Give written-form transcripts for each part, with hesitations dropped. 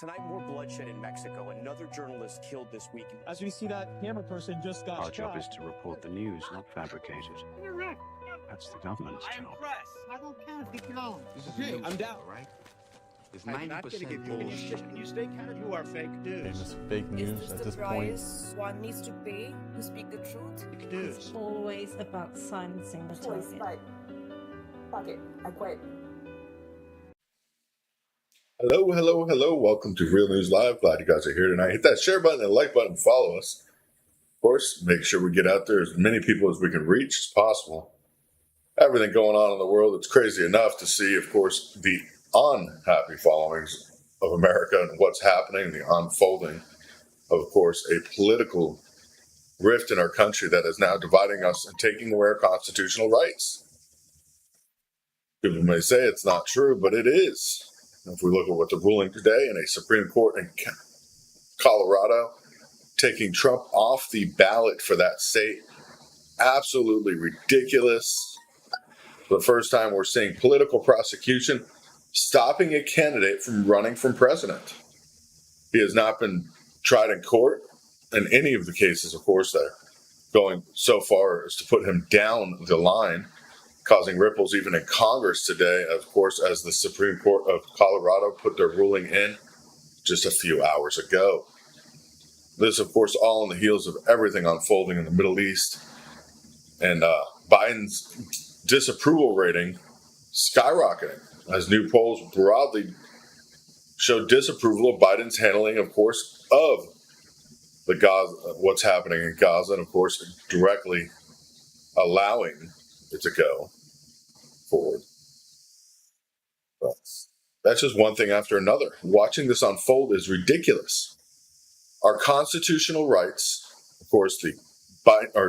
Tonight, more bloodshed in Mexico. Another journalist killed this week. As we see, that camera person just got Our shot. job is to report the news, not fabricate it. That's the government's job. I don't care if you know. Okay, I'm down. Right? It's I'm not going to 90% give you bullshit. Can you stay counted? You are fake news. Famous fake news Is this at the this point. price one needs to pay to speak the truth? Fake news. Always about silencing the choice, target. but fuck it, I quit. Hello. Welcome to Real News Live. Glad you guys are here tonight. Hit that share button and like button. Follow us. Of course, make sure we get out there as many people as we can reach as possible. Everything going on in the world, it's crazy enough to see, of course, the unhappy followings of America and what's happening, the unfolding of course, a political rift in our country that is now dividing us and taking away our constitutional rights. People may say it's not true, but it is. If we look at what the ruling today in a Supreme Court in Colorado, taking Trump off the ballot for that state, absolutely ridiculous. For the first time, we're seeing political prosecution stopping a candidate from running for president. He has not been tried in court in any of the cases, of course, that are going so far as to put him down the line, causing ripples even in Congress today, of course, as the Supreme Court of Colorado put their ruling in just a few hours ago. This, of course, all on the heels of everything unfolding in the Middle East and Biden's disapproval rating skyrocketing as new polls broadly show disapproval of Biden's handling, of course, of the Gaza, what's happening in Gaza, and of course, directly allowing it to go forward. But that's just one thing after another. Watching this unfold is ridiculous. Our constitutional rights, of course,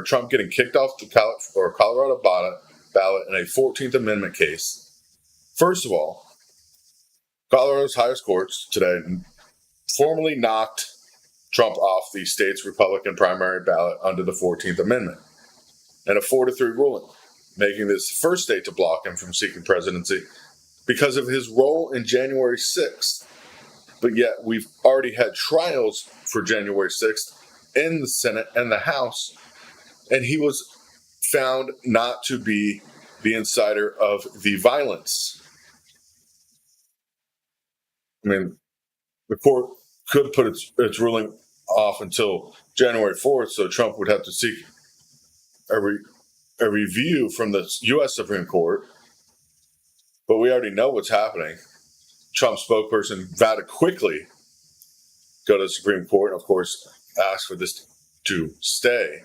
Trump getting kicked off the Colorado ballot in a 14th Amendment case. First of all, Colorado's highest courts today formally knocked Trump off the state's Republican primary ballot under the 14th Amendment and a 4-3 ruling, making this the first state to block him from seeking presidency because of his role in January 6th. But yet we've already had trials for January 6th in the Senate and the House, and he was found not to be the inciter of the violence. I mean, the court could put its ruling off until January 4th, so Trump would have to seek a review from the U.S. Supreme Court. But we already know what's happening. Trump's spokesperson vowed to quickly go to the Supreme Court, and of course, ask for this to stay,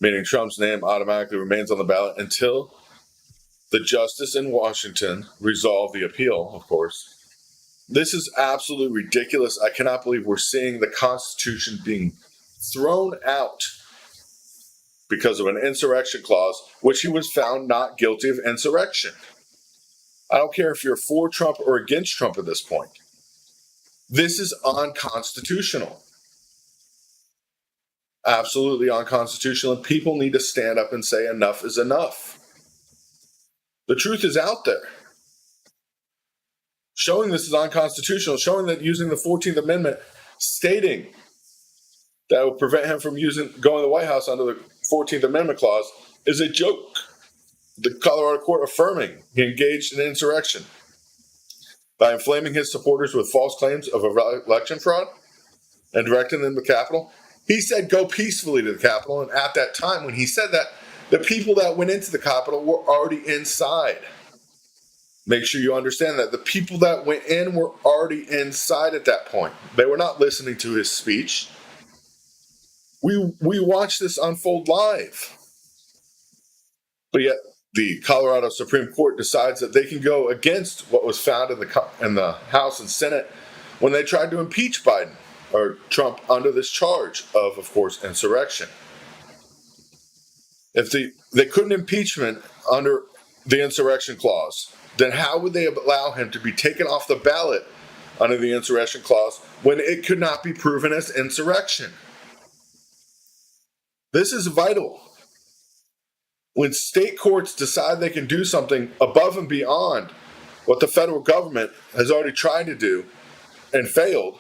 meaning Trump's name automatically remains on the ballot until the justice in Washington resolve the appeal, of course. This is absolutely ridiculous. I cannot believe we're seeing the Constitution being thrown out because of an insurrection clause, which he was found not guilty of insurrection. I don't care if you're for Trump or against Trump at this point. This is unconstitutional. Absolutely unconstitutional. And people need to stand up and say enough is enough. The truth is out there. Showing this is unconstitutional, showing that using the 14th Amendment, stating that would prevent him from going to the White House under the 14th Amendment clause is a joke. The Colorado court affirming he engaged in insurrection by inflaming his supporters with false claims of election fraud and directing them to the Capitol. He said go peacefully to the Capitol, and at that time when he said that, the people that went into the Capitol were already inside. Make sure you understand that. The people that went in were already inside at that point. They were not listening to his speech. We watched this unfold live. But yet the Colorado Supreme Court decides that they can go against what was found in the House and Senate when they tried to impeach Biden or Trump under this charge of course, insurrection. If they couldn't impeach him under the insurrection clause, then how would they allow him to be taken off the ballot under the insurrection clause when it could not be proven as insurrection? This is vital. When state courts decide they can do something above and beyond what the federal government has already tried to do and failed,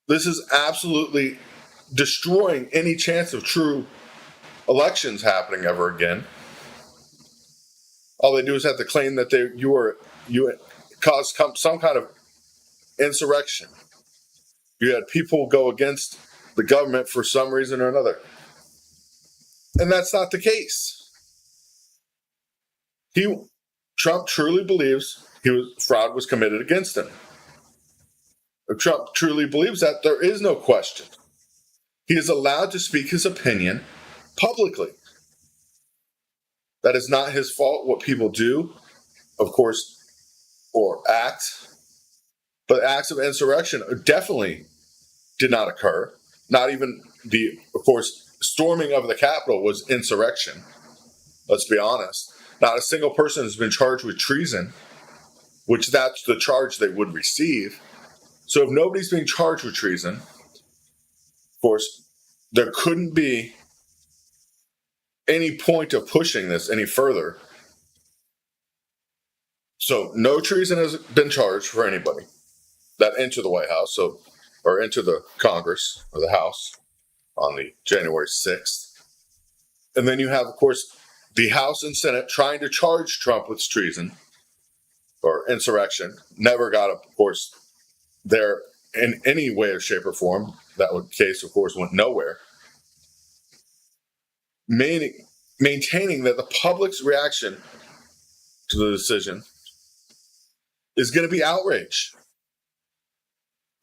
this is absolutely destroying any chance of true elections happening ever again. All they do is have to claim that you caused some kind of insurrection. You had people go against the government for some reason or another. And that's not the case. Trump truly believes fraud was committed against him. Trump truly believes that there is no question. He is allowed to speak his opinion publicly. That is not his fault what people do, of course, or act. But acts of insurrection definitely did not occur. Not even of course, storming of the Capitol was insurrection. Let's be honest. Not a single person has been charged with treason, which that's the charge they would receive. So if nobody's being charged with treason, of course, there couldn't be any point of pushing this any further. So no treason has been charged for anybody that entered the White House, or entered the Congress or the House on the January 6th. And then you have, of course, the House and Senate trying to charge Trump with treason or insurrection. Never got, of course, there in any way or shape or form. That case, of course, went nowhere. Maintaining that the public's reaction to the decision is going to be outrage.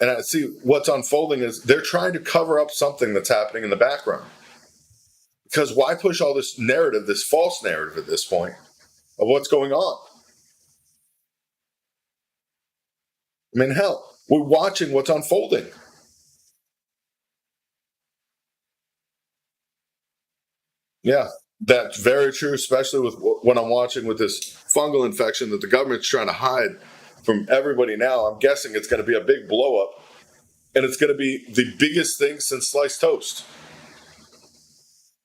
And I see what's unfolding is they're trying to cover up something that's happening in the background. Because why push all this narrative, this false narrative at this point of what's going on? I mean, hell, we're watching what's unfolding. Yeah, that's very true, especially with what I'm watching with this fungal infection that the government's trying to hide from everybody now. I'm guessing it's going to be a big blow up, and it's going to be the biggest thing since sliced toast.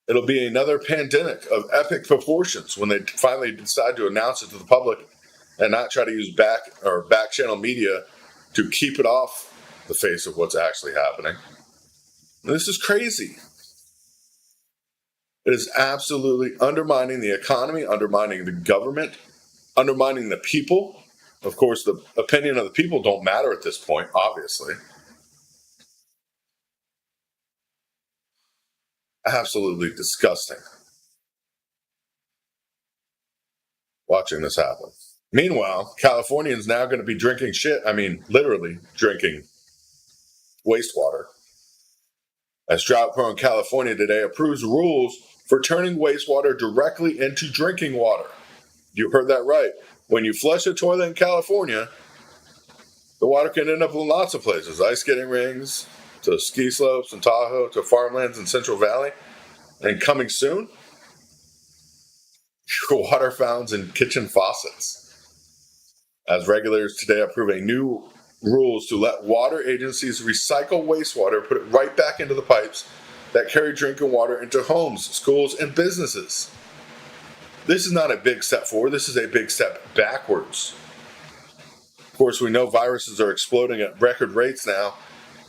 It'll be another pandemic of epic proportions when they finally decide to announce it to the public and not try to use back channel media to keep it off the face of what's actually happening. And this is crazy. It is absolutely undermining the economy, undermining the government, undermining the people. Of course, the opinion of the people don't matter at this point, obviously. Absolutely disgusting. Watching this happen. Meanwhile, Californians now going to be drinking shit. I mean, literally drinking wastewater. As drought-prone California today approves rules for turning wastewater directly into drinking water. You heard that right. When you flush a toilet in California, the water can end up in lots of places. Ice skating rings, to ski slopes in Tahoe, to farmlands in Central Valley. And coming soon, your water fountains, and kitchen faucets. As regulators today approve a new rules to let water agencies recycle wastewater, put it right back into the pipes that carry drinking water into homes, schools, and businesses. This is not a big step forward. This is a big step backwards. Of course, we know viruses are exploding at record rates now.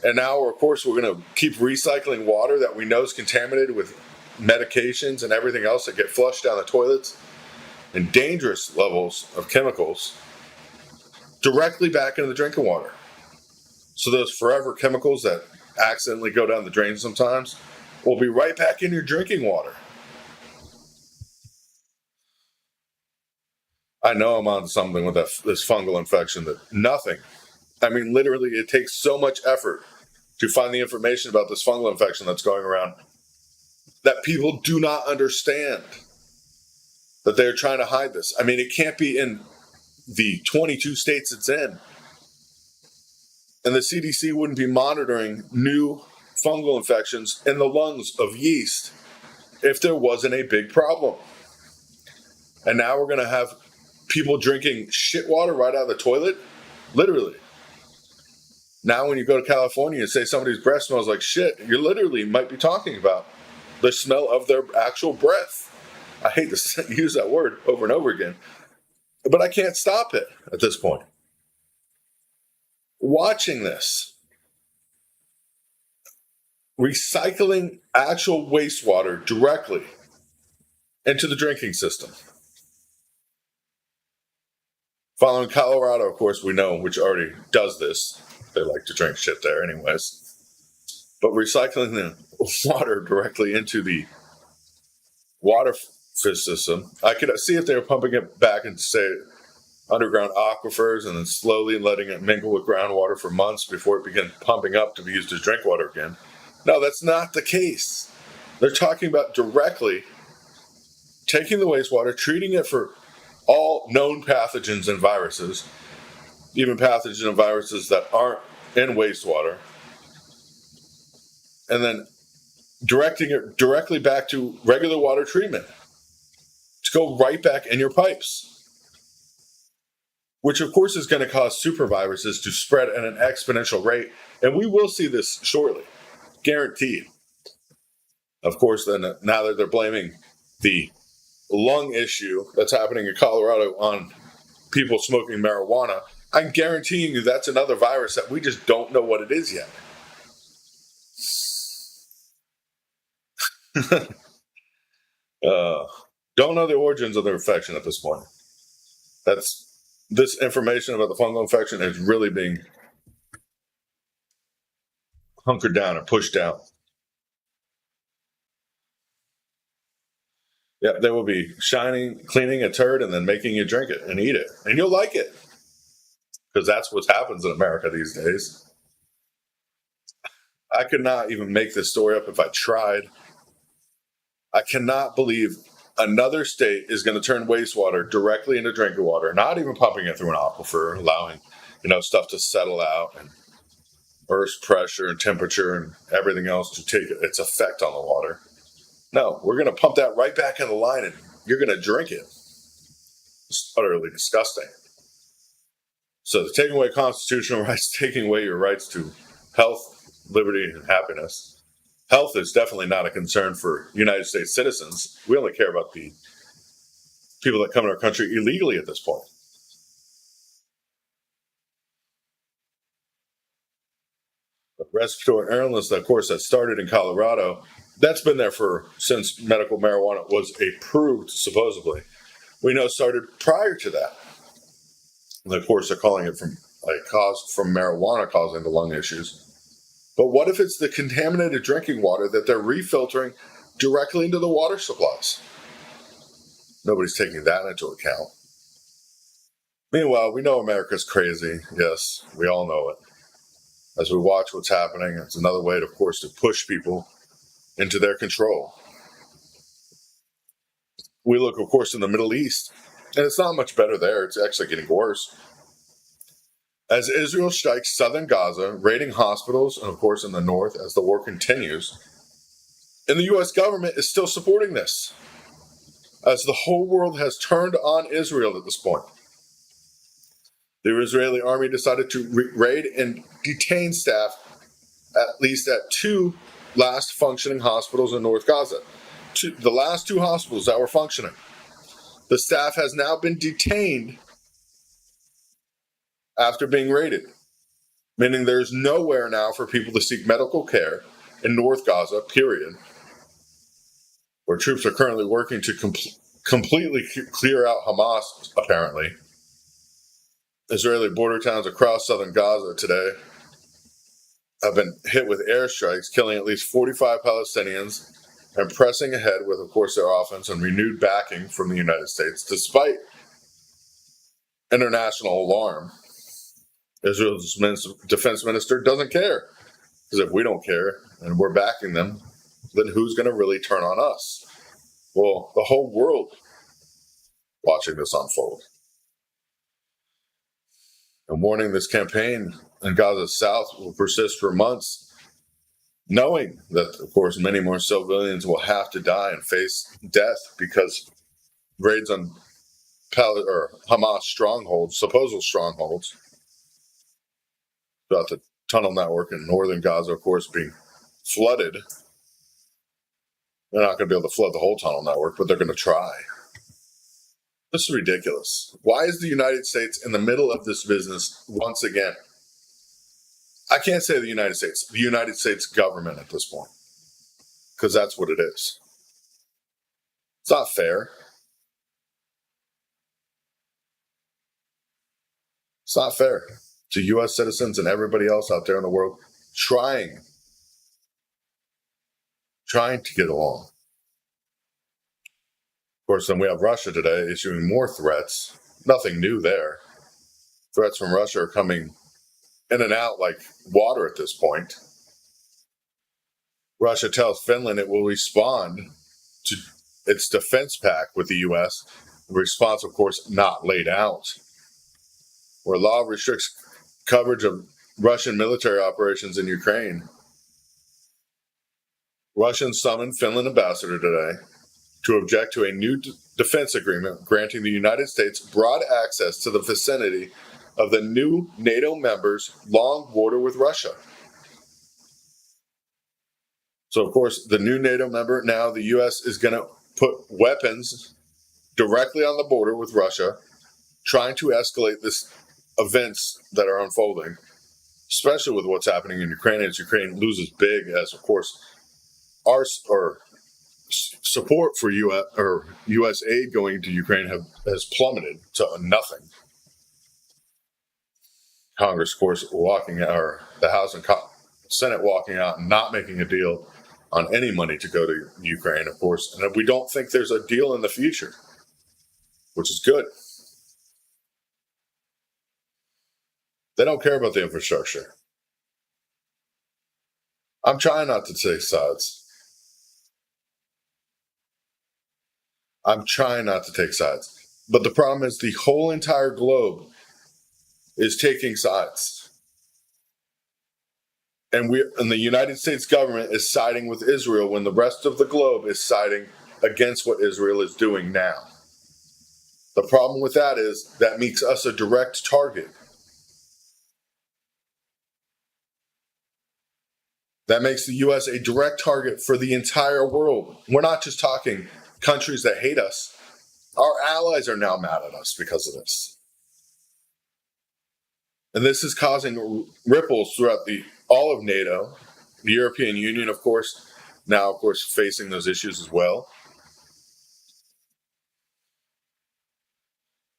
And now, of course, we're going to keep recycling water that we know is contaminated with medications and everything else that get flushed down the toilets and dangerous levels of chemicals directly back into the drinking water. So those forever chemicals that accidentally go down the drain sometimes will be right back in your drinking water. I know I'm on something with this fungal infection that nothing. I mean, literally, it takes so much effort to find the information about this fungal infection that's going around that people do not understand that they're trying to hide this. I mean, it can't be in the 22 states it's in. And the CDC wouldn't be monitoring new fungal infections in the lungs of yeast if there wasn't a big problem. And now we're going to have people drinking shit water right out of the toilet? Literally. Now when you go to California and say somebody's breath smells like shit, you literally might be talking about the smell of their actual breath. I hate to use that word over and over again, but I can't stop it at this point. Watching this, recycling actual wastewater directly into the drinking system. Following Colorado, of course, we know, which already does this. They like to drink shit there anyways. But recycling the water directly into the water system, I could see if they were pumping it back into, say, underground aquifers and then slowly letting it mingle with groundwater for months before it began pumping up to be used as drink water again. No, that's not the case. They're talking about directly taking the wastewater, treating it for all known pathogens and viruses, even pathogens and viruses that aren't in wastewater, and then directing it directly back to regular water treatment to go right back in your pipes, which of course is going to cause super viruses to spread at an exponential rate. And we will see this shortly, guaranteed. Of course, then now that they're blaming the lung issue that's happening in Colorado on people smoking marijuana, I'm guaranteeing you that's another virus that we just don't know what it is yet. Don't know the origins of the infection at this point. This information about the fungal infection is really being hunkered down or pushed down. Yeah, they will be cleaning a turd and then making you drink it and eat it. And you'll like it. Because that's what happens in America these days. I could not even make this story up if I tried. I cannot believe another state is going to turn wastewater directly into drinking water, not even pumping it through an aquifer, allowing, stuff to settle out and Earth's pressure and temperature and everything else to take its effect on the water. No, we're going to pump that right back in the line and you're going to drink it. It's utterly disgusting. So taking away constitutional rights, taking away your rights to health, liberty, and happiness. Health is definitely not a concern for United States citizens. We only care about the people that come to our country illegally at this point. The respiratory illness, of course, that started in Colorado, that's been there since medical marijuana was approved, supposedly. We know started prior to that. And of course, they're calling it from marijuana causing the lung issues. But what if it's the contaminated drinking water that they're refiltering directly into the water supplies? Nobody's taking that into account. Meanwhile, we know America's crazy. Yes, we all know it. As we watch what's happening, it's another way, of course, to push people into their control. We look, of course, in the Middle East, and it's not much better there. It's actually getting worse. As Israel strikes southern Gaza, raiding hospitals, and of course in the north as the war continues, and the U.S. government is still supporting this. as the whole world has turned on Israel at this point. The Israeli army decided to raid and detain staff at least at 2 last functioning hospitals in North Gaza. The last 2 hospitals that were functioning. The staff has now been detained after being raided, meaning there's nowhere now for people to seek medical care in North Gaza, period, where troops are currently working to completely clear out Hamas, apparently. Israeli border towns across southern Gaza today have been hit with airstrikes, killing at least 45 Palestinians and pressing ahead with, of course, their offense and renewed backing from the United States, despite international alarm. Israel's defense minister doesn't care, because if we don't care and we're backing them, then who's going to really turn on us? Well, the whole world watching this unfold. And warning, this campaign in Gaza's south will persist for months, knowing that, of course, many more civilians will have to die and face death because raids on Hamas strongholds, supposed strongholds, throughout the tunnel network in northern Gaza, of course, being flooded. They're not going to be able to flood the whole tunnel network, but they're going to try. This is ridiculous. Why is the United States in the middle of this business once again? I can't say the United States government at this point, because that's what it is. It's not fair. It's not fair to U.S. citizens and everybody else out there in the world trying to get along. Of course, then we have Russia today issuing more threats. Nothing new there. Threats from Russia are coming in and out like water at this point. Russia tells Finland it will respond to its defense pact with the U.S. The response, of course, not laid out. Where law restricts coverage of Russian military operations in Ukraine. Russians summoned Finland ambassador today to object to a new defense agreement granting the United States broad access to the vicinity of the new NATO members' long border with Russia. So, of course, the new NATO member, now the U.S. is going to put weapons directly on the border with Russia, trying to escalate this events that are unfolding, especially with what's happening in Ukraine, as Ukraine loses big, as, of course, our support for U.S. aid going to Ukraine has plummeted to nothing. Congress, of course, the House and Senate walking out and not making a deal on any money to go to Ukraine, of course. And we don't think there's a deal in the future, which is good. They don't care about the infrastructure. I'm trying not to take sides. But the problem is the whole entire globe is taking sides. And the United States government is siding with Israel when the rest of the globe is siding against what Israel is doing now. The problem with that is that makes us a direct target. That makes the U.S. a direct target for the entire world. We're not just talking countries that hate us. Our allies are now mad at us because of this. And this is causing ripples throughout all of NATO, the European Union, of course, now, of course, facing those issues as well.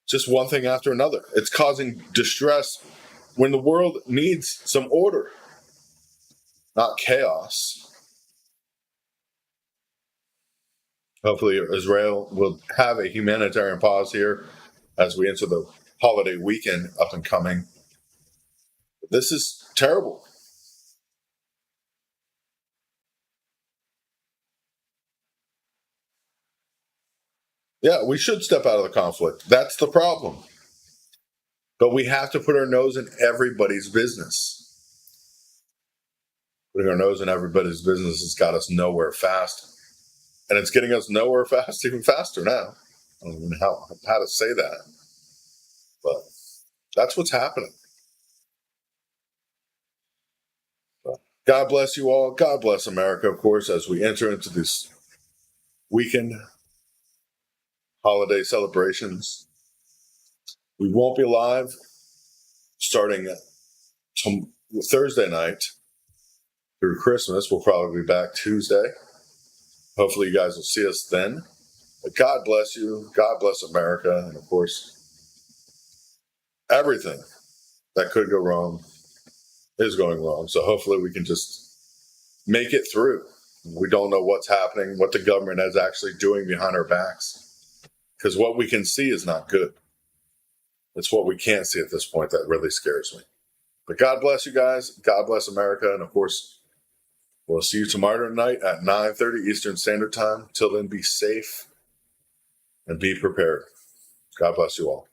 Just one thing after another. It's causing distress when the world needs some order, not chaos. Hopefully Israel will have a humanitarian pause here as we enter the holiday weekend up and coming. This is terrible. Yeah, we should step out of the conflict. That's the problem. But we have to put our nose in everybody's business. Putting our nose in everybody's business has got us nowhere fast. And it's getting us nowhere fast, even faster now. I don't even know how to say that. But that's what's happening. But God bless you all. God bless America, of course, as we enter into this weekend holiday celebrations. We won't be live starting Thursday night through Christmas. We'll probably be back Tuesday. Hopefully you guys will see us then. But God bless you. God bless America. And of course, everything that could go wrong is going wrong. So hopefully we can just make it through. We don't know what's happening, what the government is actually doing behind our backs. Because what we can see is not good. It's what we can't see at this point that really scares me. But God bless you guys. God bless America. And of course, we'll see you tomorrow night at 9:30 Eastern Standard Time. Till then, be safe and be prepared. God bless you all.